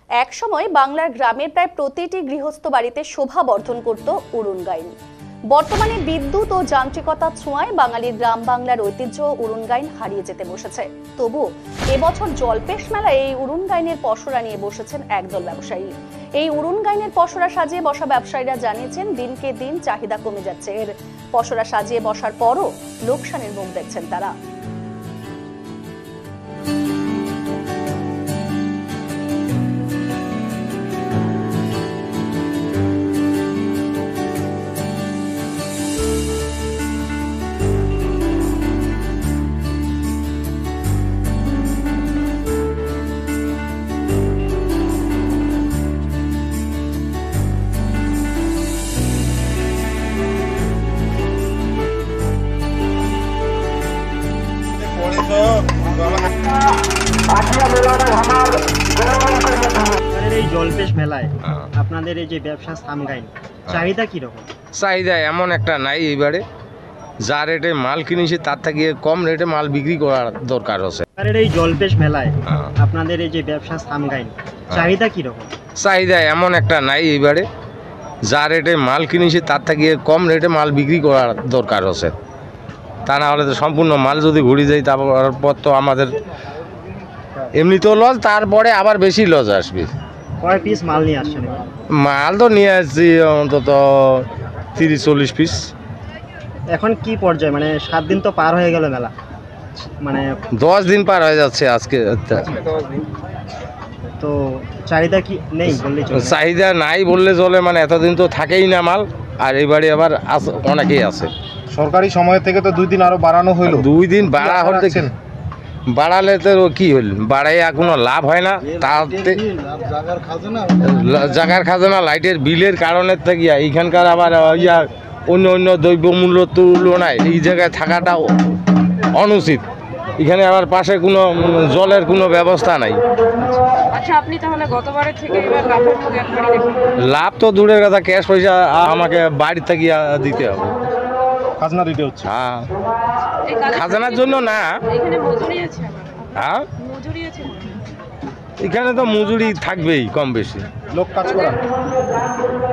এক সময় বাংলার গ্রামের প্রায় প্রতিটি গৃহস্থ বাড়িতে শোভা বর্ধন করত উড়ন গাইন। বর্তমানে বিদ্যুৎ ও যান্ত্রিকতার ছোঁয়ায় বাঙালির গ্রাম বাংলার ঐতিহ্য উড়ন গাইন হারিয়ে যেতে বসেছে। তবু এবছর জলপেশ মেলায় এই উড়ন গাইনের পসরা নিয়ে বসেছেন একদল ব্যবসায়ী। এই উড়ন গাইনের পসরা সাজিয়ে বসা ব্যবসায়ীরা জানিয়েছেন, দিনকে দিন চাহিদা কমে যাচ্ছে এর। পসরা সাজিয়ে বসার পরও লোকসানের মুখ দেখছেন তারা। এই জলপেশ মেলায় আপনাদের এই যে ব্যবসা সামগাইন চাহিদা কিরকম? চাহিদা এমন একটা নাই, এইবারে যা রেটে মাল কিনেছি তার থেকে কম রেটে মাল বিক্রি করার দরকার আছে। এই জলপেশ মেলায় আপনাদের এই যে ব্যবসা সামগাইন চাহিদা কিরকম? চাহিদা এমন একটা নাই, এইবারে যা রেটে মাল কিনেছি তার থেকে কম রেটে মাল বিক্রি করার দরকার আছে। তা না হলে তো সম্পূর্ণ মাল যদি ঘুরে যায় তারপর তো আমাদের এমনিতেও লস, তারপরে আবার বেশি লস আসবে। কয় পিস মাল নিয়ে আসছেন? মাল তো নিয়ে আসছি অন্তত 30-40 পিস। এখন কি পর্যায়ে, মানে 7 দিন তো পার হয়ে গেল মেলা, মানে 10 দিন পার হয়ে যাচ্ছে আজকে। তো চাহিদা কি নেই বললে চলে? চাহিদা নাই বললে চলে, মানে এতদিন তো থাকেই না মাল, আর এবারে আবার অনেকেই আছে। সরকারি সময় থেকে তো 2 দিন আরো বাড়ানো হইলো। 2 দিন বাড়া হতে বাড়ালে তো কি হল, বাড়াই কোনো লাভ হয় না। তাতে জাগার খাজনা লাইটের বিলের কারণের থেকে এইখানকার আবার অন্য অন্য দ্রব্যমূল্য তুলনায় এই জায়গায় থাকাটা অনুচিত। এখানে আবার পাশে কোনো জলের কোনো ব্যবস্থা নাই। আচ্ছা, আপনি তাহলে গতবারের থেকে এবার লাভের মুখ একবারই দেখুন। লাভ তো দূরের কথা, ক্যাশ পয়সা আমাকে বাড়ি থেকে দিতে হবে, খাজনা দিতে হচ্ছে। হ্যাঁ, খাজনার জন্য না। এখানে মজুরি আছে? হ্যাঁ, মজুরি আছে। এখানে তো মজুরি থাকবেই কম বেশি। লোক কাজ করা